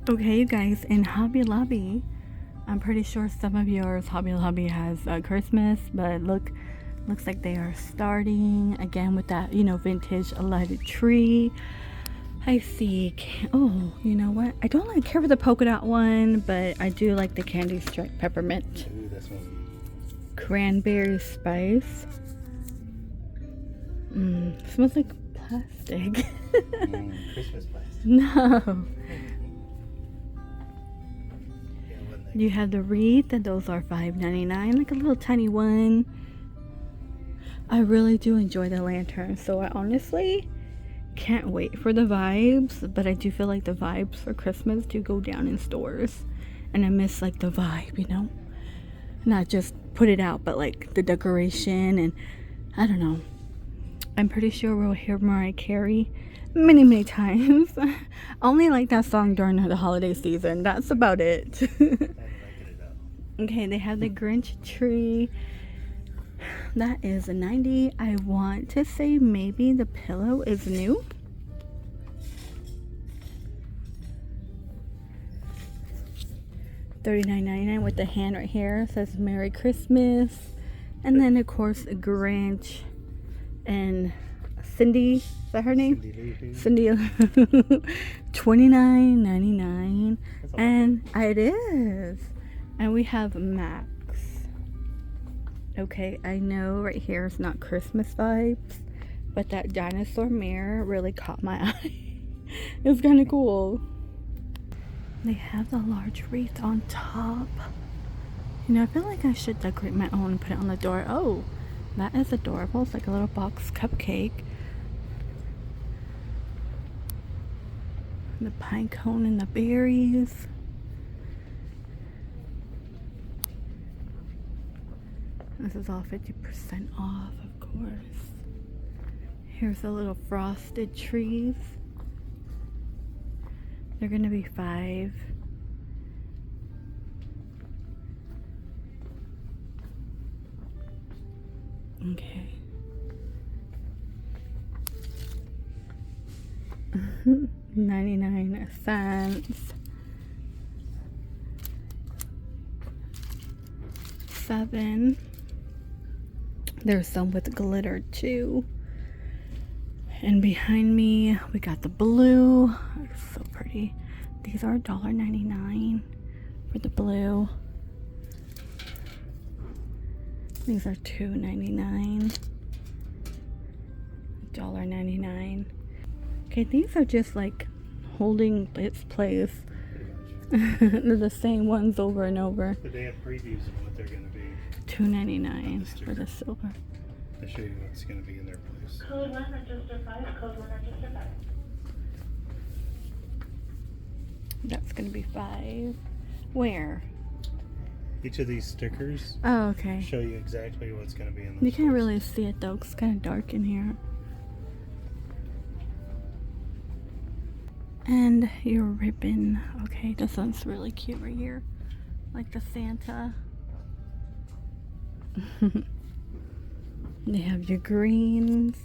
Okay, you guys, in Hobby Lobby, I'm pretty sure some of yours Hobby Lobby has Christmas, but looks like they are starting again with that, vintage lighted tree. I see. Oh, you know what? I don't like care for the polka dot one, but I do like the candy stripe peppermint. Ooh, that's one. Cranberry spice. Smells like plastic. Christmas plastic. No. Yeah, wasn't that You have the wreath, and those are $5.99, like a little tiny one. I really do enjoy the lantern, so I honestly can't wait for the vibes, but I do feel like the vibes for Christmas do go down in stores, and I miss like the vibe, not just put it out, but like the decoration, and I don't know. I'm pretty sure we'll hear Mariah Carey many times. I only like that song during the holiday season. That's about it. I don't like it at all. Okay, they have the Grinch tree. That is a 90. I want to say maybe the pillow is new. $39.99 with the hand right here. It says Merry Christmas. And then of course Grinch and Cindy. Is that her name? Cindy. $29.99. And it is. And we have Max. Okay, I know right here is not Christmas vibes, but that dinosaur mirror really caught my eye. It's kind of cool. They have the large wreath on top. I feel like I should decorate my own and put it on the door. Oh, that is adorable. It's like a little box cupcake. The pine cone and the berries. This is all 50% off, of course. Here's the little frosted trees. They're gonna be $5. Okay. 99 cents. 7. There's some with glitter too. And behind me, we got the blue. It's so pretty. These are $1.99 for the blue. These are $2.99. $1.99. Okay, these are just like holding its place. They're the same ones over and over. But they have previews of what they're going to be. $2.99 for the silver. I'll show you what's going to be in their place. Code 1, register 5. Code 1, register 5. That's gonna be $5. Where? Each of these stickers Oh, okay. show you exactly what's going to be in the You can't really see it though, 'cause it's kind of dark in here. And your ribbon. Okay, this one's really cute right here. Like the Santa. They have your greens.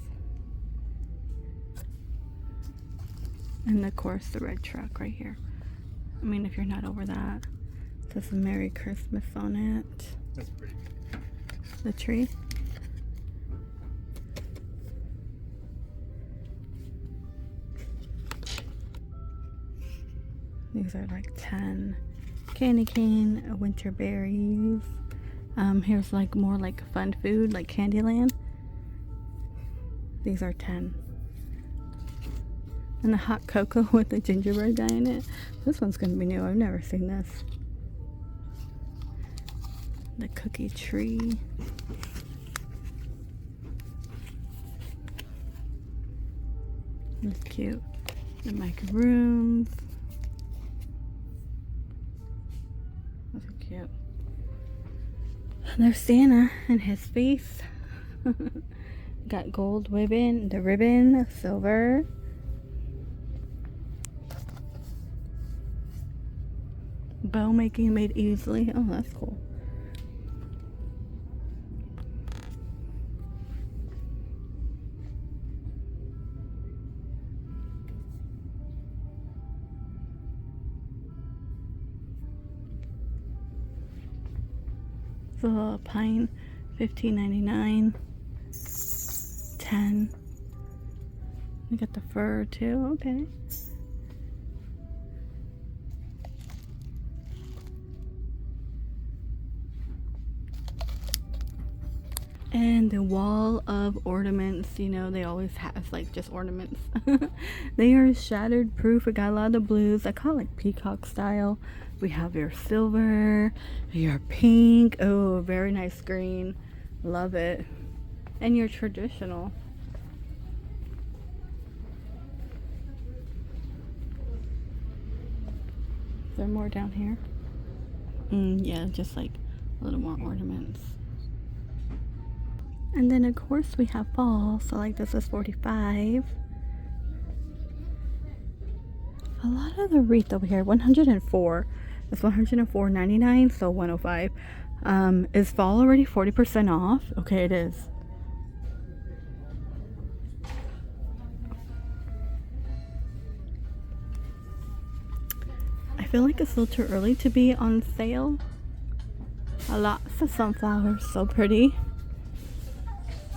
And of course the red truck right here. I mean, if you're not over that. It says Merry Christmas on it. That's pretty. The tree. These are like 10. Candy cane, winter berries. Here's like more like fun food, like Candyland. These are 10. And the hot cocoa with the gingerbread guy in it. This one's gonna be new. I've never seen this. The cookie tree. That's cute. The macaroons. Those are cute. There's Santa and his face. Got gold ribbon, the ribbon, silver. Bow making made easily. Oh, that's cool. a little pine, $15.99. 10. We got the fur too. Okay. And the wall of ornaments, you know, they always have like just ornaments. They are shattered proof. We got a lot of the blues. I call it like peacock style. We have your silver, your pink. Oh, very nice green. Love it. And your traditional. Is there more down here? Yeah, just like a little more ornaments. And then of course we have fall, so like this is $45. A lot of the wreath over here, 104. It's $104.99, so $105. Is fall already 40% off? Okay, it is. I feel like it's a little too early to be on sale. Lots of sunflowers, so pretty.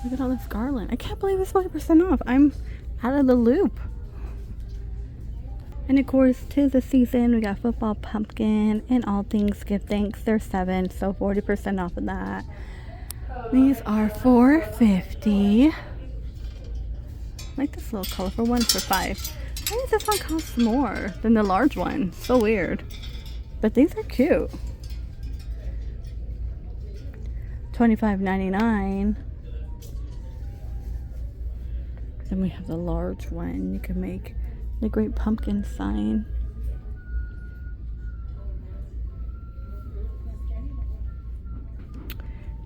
Look at all this garland. I can't believe it's 40% off. I'm out of the loop. And of course, 'tis the season. We got football pumpkin and all things give thanks. They're 7, so 40% off of that. These are $4.50. I like this little colorful one for $5. Why does this one cost more than the large one? So weird. But these are cute. $25.99. Then we have the large one. You can make the great pumpkin sign.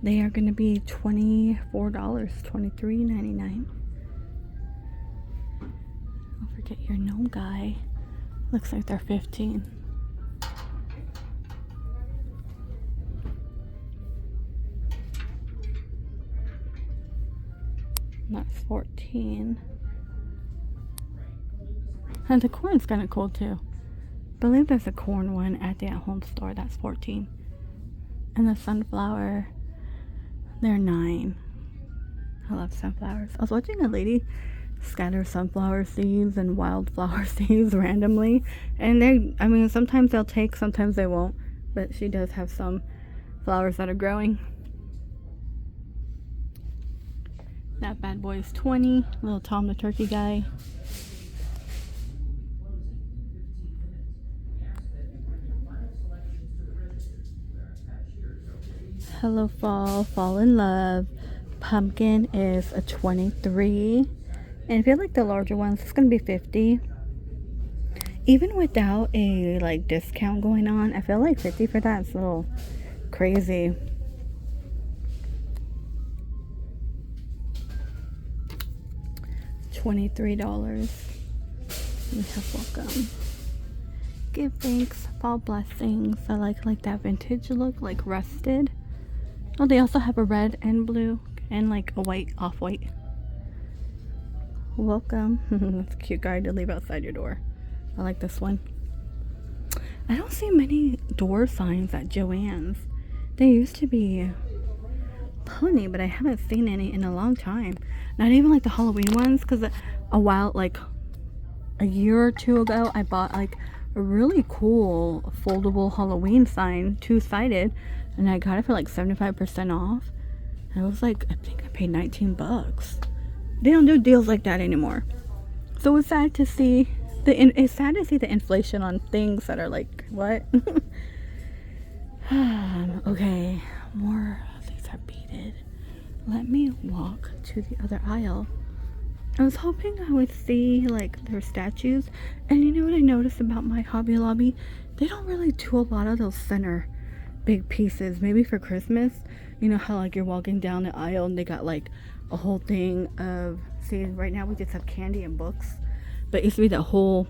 They are going to be $24, $23.99. Don't forget your gnome guy. Looks like they're $15. That's $14. And the corn's kind of cool too. I believe there's a corn one at the at-home store. That's $14. And the sunflower, they're $9. I love sunflowers. I was watching a lady scatter sunflower seeds and wildflower seeds randomly, and I mean, sometimes they'll take, sometimes they won't, but she does have some flowers that are growing. That bad boy is $20. Little Tom the turkey guy. Hello Fall, Fall in Love. Pumpkin is a $23. And I feel like the larger ones, it's gonna be $50. Even without a like discount going on, I feel like $50 for that is a little crazy. $23. We have welcome. Give thanks, fall blessings. I like that vintage look, like rusted. Oh, they also have a red and blue and like a white, off-white. Welcome. That's a cute guy to leave outside your door. I like this one. I don't see many door signs at Joann's. They used to be plenty, but I haven't seen any in a long time. Not even like the Halloween ones, because a while, like a year or two ago, I bought like a really cool foldable Halloween sign, 2-sided, and I got it for like 75% off. And I was like, I think I paid $19. They don't do deals like that anymore. So it's sad to see it's sad to see the inflation on things that are like, what? Okay, more of these are beaded. Let me walk to the other aisle. I was hoping I would see like their statues, and you know what I noticed about my Hobby Lobby? They don't really do a lot of those center big pieces. Maybe for Christmas, you know how like you're walking down the aisle and they got like a whole thing of, see, right now we just have candy and books, but it used to be the whole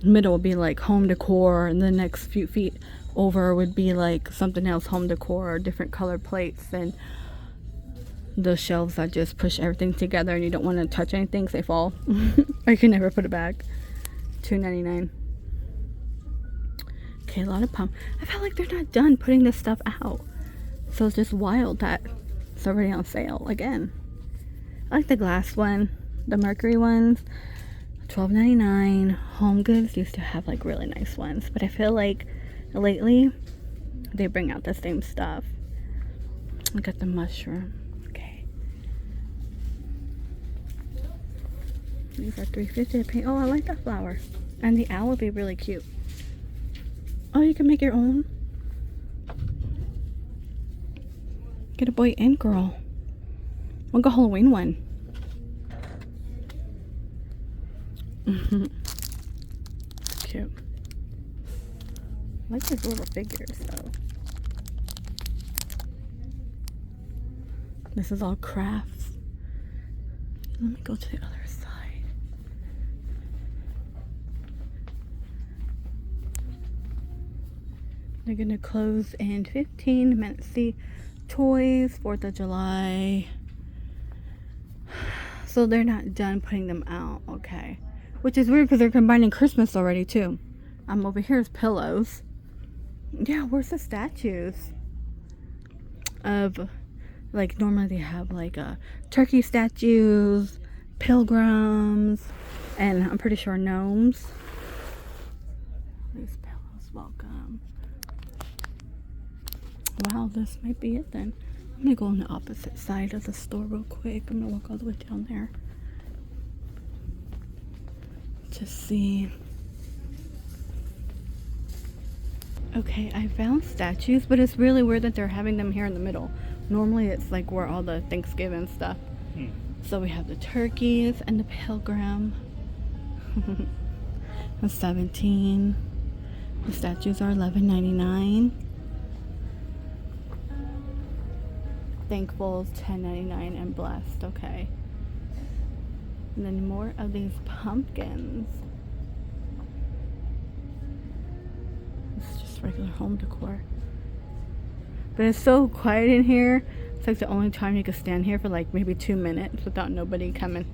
middle would be like home decor, and the next few feet over would be like something else, home decor, or different colored plates, and the shelves that just push everything together and you don't want to touch anything because they fall. Or you can never put it back. $2.99. Okay, a lot of pump. I felt like they're not done putting this stuff out. So it's just wild that it's already on sale again. I like the glass one, the Mercury ones, $12.99. Home Goods used to have like really nice ones, but I feel like lately they bring out the same stuff. Look at the mushroom. Okay. These are $3.50 to paint. Oh, I like that flower. And the owl would be really cute. Oh, you can make your own. Get a boy and girl. We'll go Halloween one. Cute. I like these little figures though. This is all crafts. Let me go to the other side. They're gonna close in 15 minutes. See, toys, 4th of July. So they're not done putting them out, okay. Which is weird because they're combining Christmas already too. Over here's pillows. Yeah, where's the statues? Of, like, normally they have like turkey statues, pilgrims, and I'm pretty sure gnomes. These pillows, welcome. Wow, this might be it then. I'm gonna go on the opposite side of the store real quick. I'm gonna walk all the way down there to see. Okay, I found statues, but it's really weird that they're having them here in the middle. Normally it's like where all the Thanksgiving stuff. So we have the turkeys and the pilgrim. The 17. The statues are $11.99. Thankful's $10.99 and blessed. Okay. And then more of these pumpkins. It's just regular home decor. But it's so quiet in here. It's like the only time you can stand here for like maybe 2 minutes without nobody coming.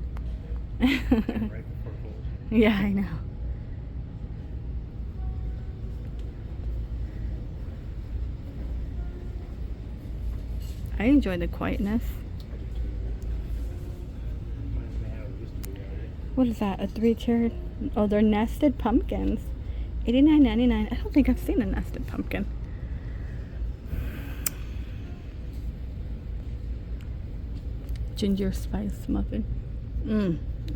Right before close. Yeah, I know. I enjoy the quietness. Reminds me how it used to be, right? What is that? A 3-tiered? Oh, they're nested pumpkins. $89.99. I don't think I've seen a nested pumpkin. Ginger spice muffin.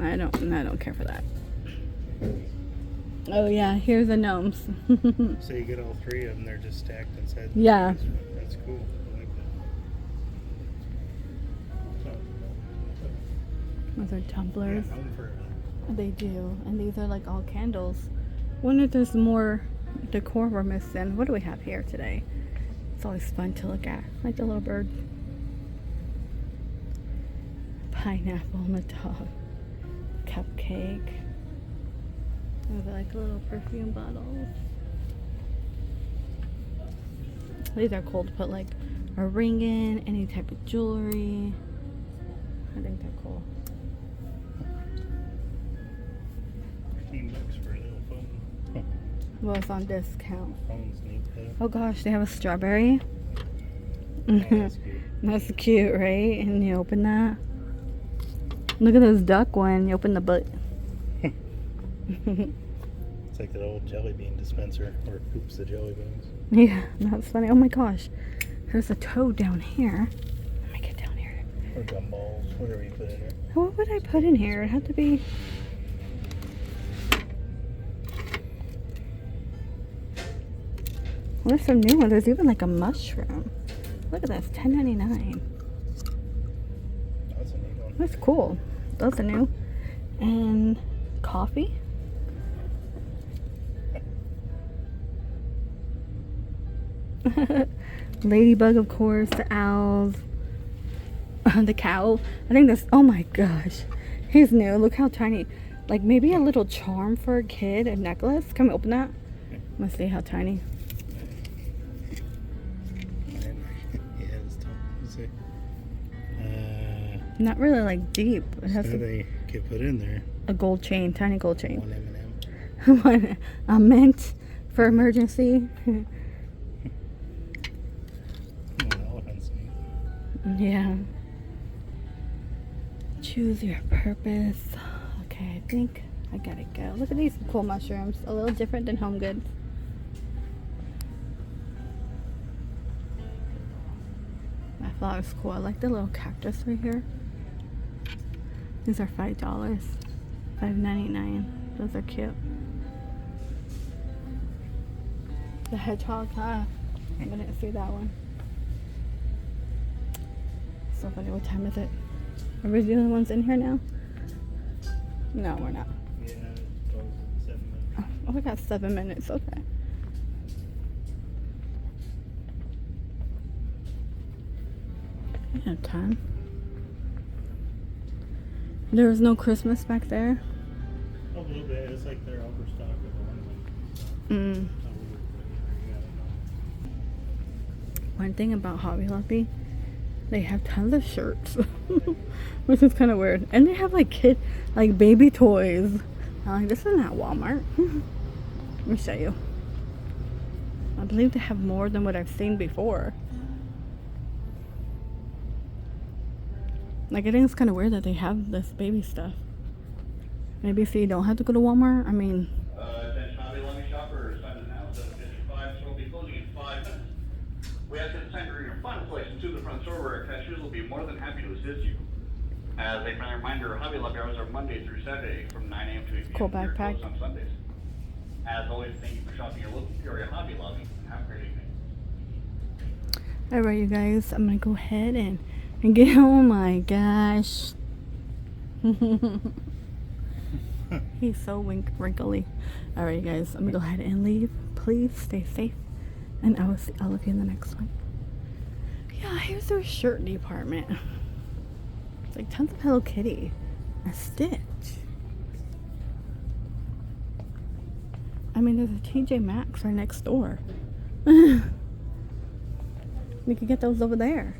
I don't care for that. Oh yeah, here's the gnomes. So you get all 3 of them, they're just stacked inside. Yeah. That's cool. I like that. Those are tumblers. Yeah, home for They do, and these are like all candles. Wonder if there's more decor we're missing. What do we have here today? It's always fun to look at, like the little bird. Pineapple on the dog. Cupcake. Those are like little perfume bottles. These are cool to put like a ring in, any type of jewelry. I think they're cool. $15 for a little phone. Well, it's on discount. Phone's neat though. Oh gosh, they have a strawberry. Oh, that's cute. That's cute, right? And you open that. Look at this duck one. You open the butt. It's like that old jelly bean dispenser where it poops the jelly beans. Yeah, that's funny. Oh my gosh. There's a toad down here. Let me get down here. Or gumballs, whatever you put in there. What would I put in here? It'd have to be... Well, there's some new ones. There's even like a mushroom. Look at this. $10.99. That's a neat one. That's cool. Those are new. And coffee. Ladybug, of course. The owls. The cow. I think this. Oh my gosh. He's new. Look how tiny. Like maybe a little charm for a kid. A necklace. Can we open that? Let's see how tiny. Yeah, it's tough. Let's see. Not really like deep. It has So they get put in there. a gold chain. Tiny gold chain. One M&M. One, a mint for emergency. One elephant's Yeah. Choose your purpose. Okay, I think I gotta go. Look at these cool mushrooms. A little different than Home Goods. That flower's cool. I like the little cactus right here. These are $5. $5.99. Those are cute. The hedgehog, I didn't see that one. So funny. What time is it? Are we the only ones in here now? No, we're not. Yeah, it's closed in 7 minutes. Oh, we got 7 minutes. Okay. We have time. There was no Christmas back there. A little bit. It's like they're overstocked with ornaments. Mm. One thing about Hobby Lobby, they have tons of shirts, which is kind of weird. And they have like baby toys. I'm like, this is not Walmart. Let me show you. I believe they have more than what I've seen before. Like, I think it's kind of weird that they have this baby stuff. Maybe so you don't have to go to Walmart. I mean, Attention Hobby Lobby shoppers, time is now 7:55, so we'll be closing in 5 minutes. We ask that the time during your final collection to the front store where our cashiers will be more than happy to assist you. As a friendly reminder, Hobby Lobby hours are Monday through Saturday from 9 a.m. to 8 p.m. Cool We are backpack. closed on Sundays. As always, thank you for shopping your local area Hobby Lobby, and have a great evening. alright, you guys, I'm gonna go ahead and get. Oh my gosh. He's so wrinkly. Alright, you guys, I'm gonna go ahead and leave. Please stay safe, and I will see all of you in the next one. Yeah, here's their shirt department. It's like tons of Hello Kitty. A Stitch. I mean, there's a TJ Maxx right next door. We could get those over there.